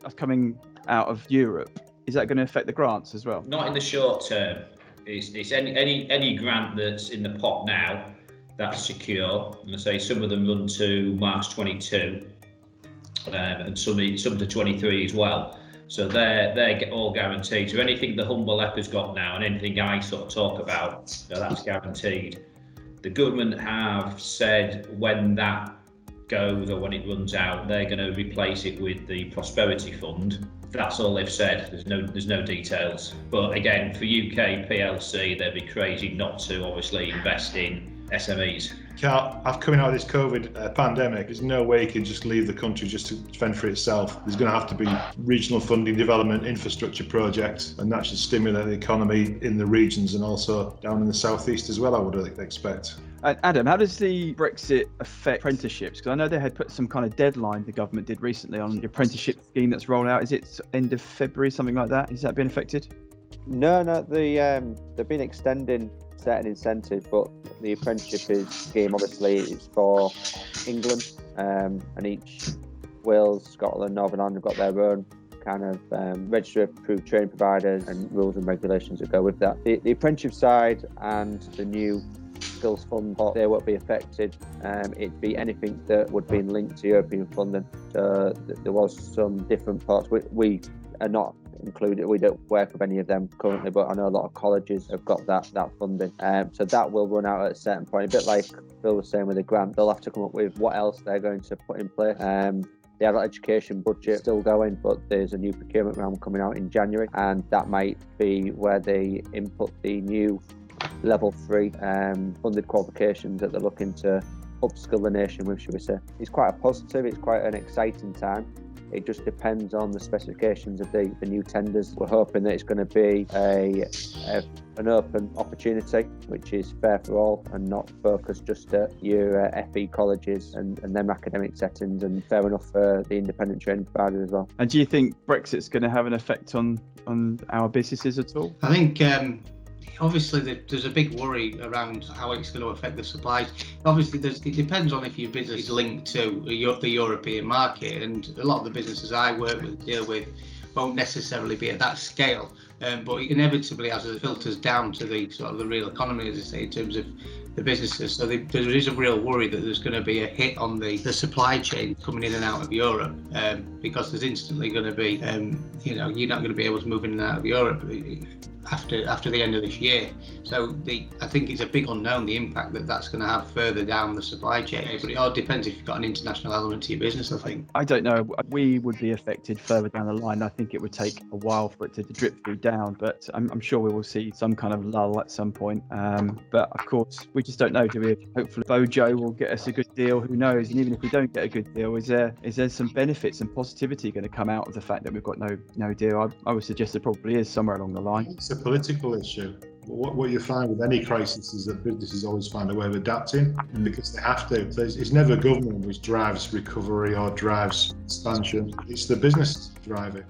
That's coming out of Europe. Is that going to affect the grants as well? Not in the short term. It's any grant that's in the pot now that's secure. And I say some of them run to March 22, and some to 23 as well. So they're all guaranteed. So anything the Humber has got now, and anything I sort of talk about, that's guaranteed. The government have said when that goes or when it runs out, they're going to replace it with the Prosperity Fund. That's all they've said. There's no details. But again, for UK PLC, they'd be crazy not to obviously invest in SMEs. Coming out of this COVID pandemic, there's no way you can just leave the country just to fend for itself. There's going to have to be regional funding, development, infrastructure projects, and that should stimulate the economy in the regions and also down in the southeast as well, I would expect. Adam, how does the Brexit affect apprenticeships? Because I know they had put some kind of deadline, the government did recently, on the apprenticeship scheme that's rolled out. Is it end of February, something like that? Has that been affected? No, they've been extending certain incentives, but the apprenticeship scheme obviously is for England, and each Wales, Scotland, Northern Ireland have got their own kind of registered approved training providers and rules and regulations that go with that. The apprenticeship side and the new skills fund, they won't be affected. It'd be anything that would be linked to European funding. So there was some different parts. We are not included. We don't work with any of them currently, but I know a lot of colleges have got that funding. So that will run out at a certain point. A bit like Phil was saying with the grant, they'll have to come up with what else they're going to put in place. The adult education budget still going, but there's a new procurement round coming out in January, and that might be where they input the new level 3 funded qualifications that they're looking to upskill the nation with, should we say. It's quite a positive, it's quite an exciting time. It just depends on the specifications of the new tenders. We're hoping that it's going to be an open opportunity, which is fair for all and not focused just at your FE colleges and them academic settings, and fair enough for the independent training providers as well. And do you think Brexit's going to have an effect on our businesses at all? I think obviously there's a big worry around how it's going to affect the supply. Obviously it depends on if your business is linked to the European market, and a lot of the businesses I work with, deal with, won't necessarily be at that scale, but inevitably as it filters down to the sort of the real economy, as I say, in terms of the businesses. So there is a real worry that there's going to be a hit on the supply chain coming in and out of Europe, because there's instantly going to be, you're not going to be able to move in and out of Europe after the end of this year. So I think it's a big unknown, the impact that's going to have further down the supply chain. But it all depends if you've got an international element to your business, I think. I don't know. We would be affected further down the line. I think it would take a while for it to drip through down, but I'm sure we will see some kind of lull at some point. But of course, we just don't know, do we? Hopefully Bojo will get us a good deal, who knows? And even if we don't get a good deal, is there some benefits and positivity going to come out of the fact that we've got no deal? I would suggest there probably is somewhere along the line. It's a political issue. What you find with any crisis is that businesses always find a way of adapting, and because they have to. So it's never government which drives recovery or drives expansion. It's the business drive it.